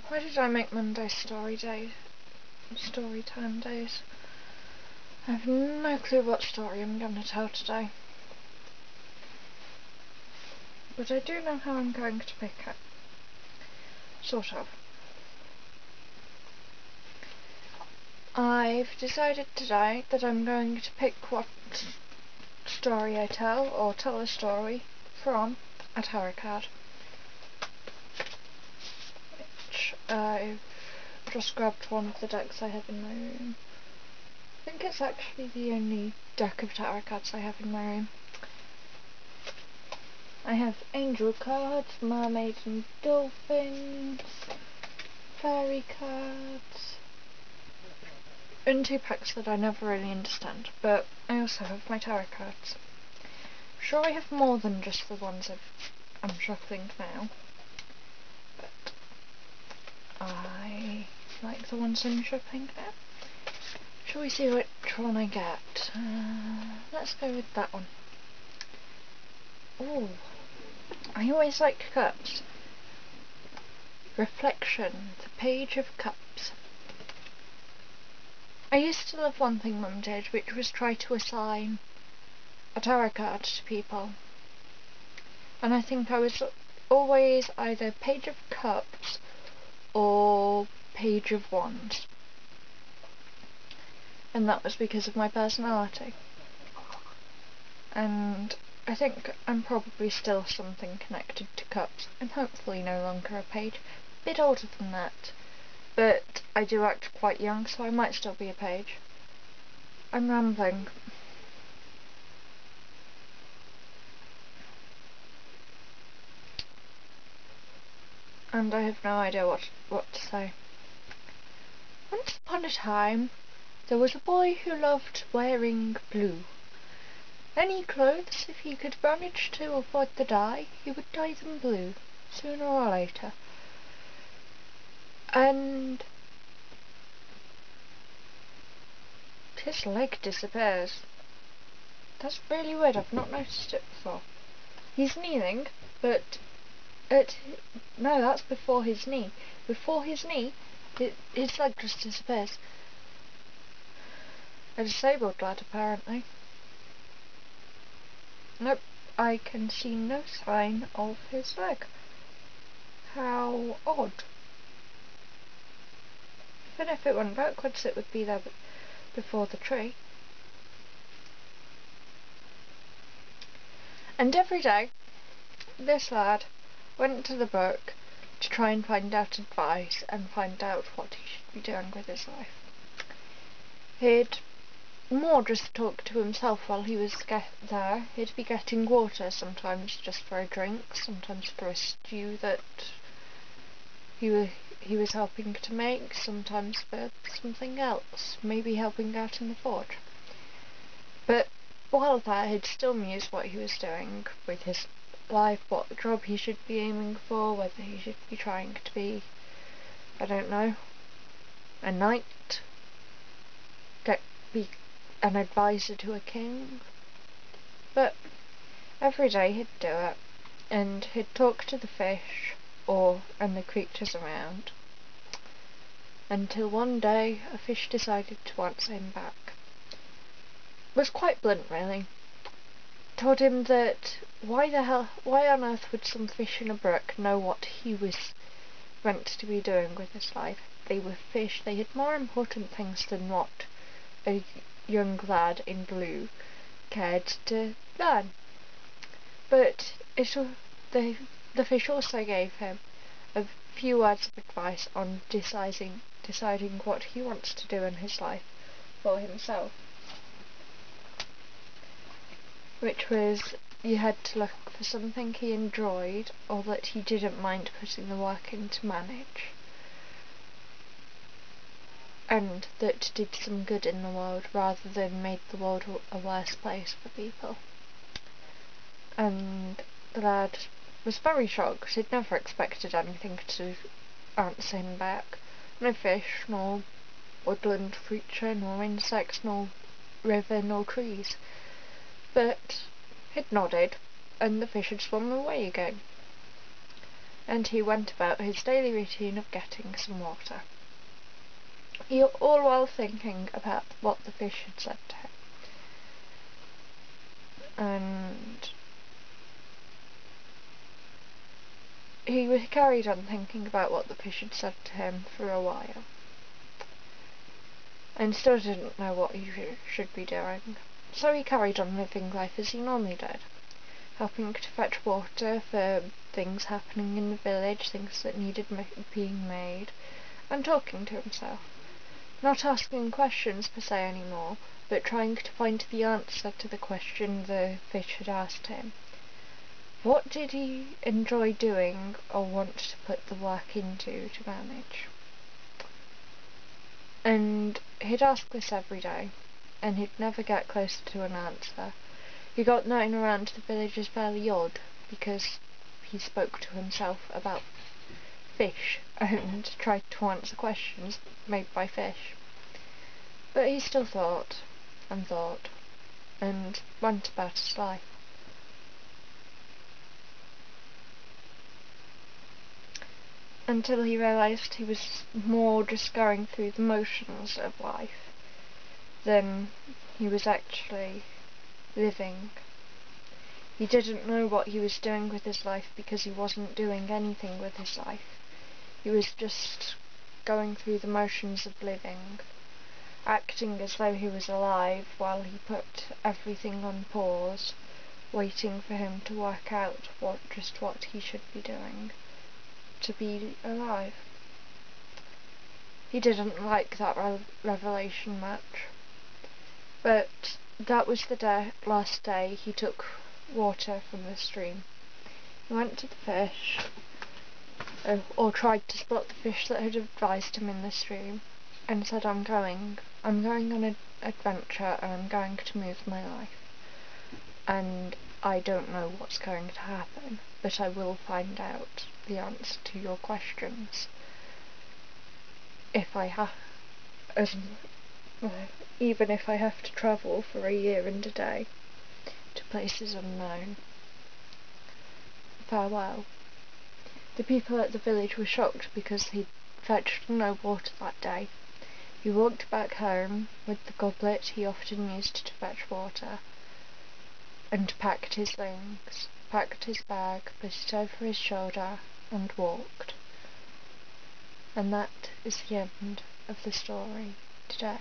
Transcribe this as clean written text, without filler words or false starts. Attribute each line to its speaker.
Speaker 1: Why did I make Monday story time days? I have no clue what story I'm going to tell today. But I do know how I'm going to pick it. Sort of. I've decided today that I'm going to pick what story I tell, or tell a story from a tarot card. Which I've just grabbed one of the decks I have in my room. I think it's actually the only deck of tarot cards I have in my room. I have angel cards, mermaids and dolphins, fairy cards, and 2 packs that I never really understand, but I also have my tarot cards. I'm sure I have more than just the ones I'm shuffling now, but I like the ones I'm shuffling now. Shall we see which one I get? Let's go with that one. Ooh, I always like cups. Reflection, the Page of Cups. I used to love one thing Mum did, which was try to assign a tarot card to people. And I think I was always either Page of Cups or Page of Wands. And that was because of my personality. And I think I'm probably still something connected to cups. I'm hopefully no longer a page. A bit older than that. But I do act quite young, so I might still be a page. I'm rambling. And I have no idea what to say. Once upon a time, there was a boy who loved wearing blue. Any clothes, if he could manage to afford the dye, he would dye them blue, sooner or later. And his leg disappears. That's really weird, I've not noticed it before. He's kneeling, but no, that's before his knee. Before his knee, his leg just disappears. A disabled lad, apparently. Nope, I can see no sign of his leg. How odd. Even if it went backwards, it would be there before the tree. And every day, this lad went to the book to try and find out advice and find out what he should be doing with his life. He'd more just talk to himself while he was there. He'd be getting water, sometimes just for a drink, sometimes for a stew that he was helping to make, sometimes for something else, maybe helping out in the forge. But while there, he'd still muse what he was doing with his life, what job he should be aiming for, whether he should be trying to be, I don't know, a knight, be an advisor to a king. But every day he'd do it, and he'd talk to the fish and the creatures around, until one day a fish decided to answer him back. It was quite blunt, really. Told him that why on earth would some fish in a brook know what he was meant to be doing with his life? They were fish. They had more important things than what a young lad in blue cared to learn. But the fish also gave him a few words of advice on deciding what he wants to do in his life for himself. Which was, you had to look for something he enjoyed or that he didn't mind putting the work in to manage, and that did some good in the world rather than made the world a worse place for people. And the lad was very shocked. He'd never expected anything to answer him back. No fish, nor woodland creature, nor insects, nor river, nor trees. But he'd nodded, and the fish had swum away again. and he went about his daily routine of getting some water. All while thinking about what the fish had said to him. And he carried on thinking about what the fish had said to him for a while, and still didn't know what he should be doing. So he carried on living life as he normally did, helping to fetch water for things happening in the village, things that needed being made, and talking to himself. Not asking questions per se anymore, but trying to find the answer to the question the fish had asked him. What did he enjoy doing or want to put the work into to manage? And he'd ask this every day, and he'd never get closer to an answer. He got known around the village as fairly odd, because he spoke to himself about fish and tried to answer questions made by fish. But he still thought, and went about his life. Until he realised he was more just going through the motions of life than he was actually living. He didn't know what he was doing with his life because he wasn't doing anything with his life. He was just going through the motions of living, acting as though he was alive while he put everything on pause, waiting for him to work out what he should be doing to be alive. He didn't like that revelation much, but that was the last day he took water from the stream. He went to the fish, or tried to spot the fish that had advised him in the stream, and said, I'm going on an adventure, and I'm going to move my life. And I don't know what's going to happen, but I will find out the answer to your questions. Even if I have to travel for a year and a day to places unknown. Farewell. The people at the village were shocked because he'd fetched no water that day. He walked back home with the goblet he often used to fetch water, and packed his things, packed his bag, put it over his shoulder, and walked. And that is the end of the story today.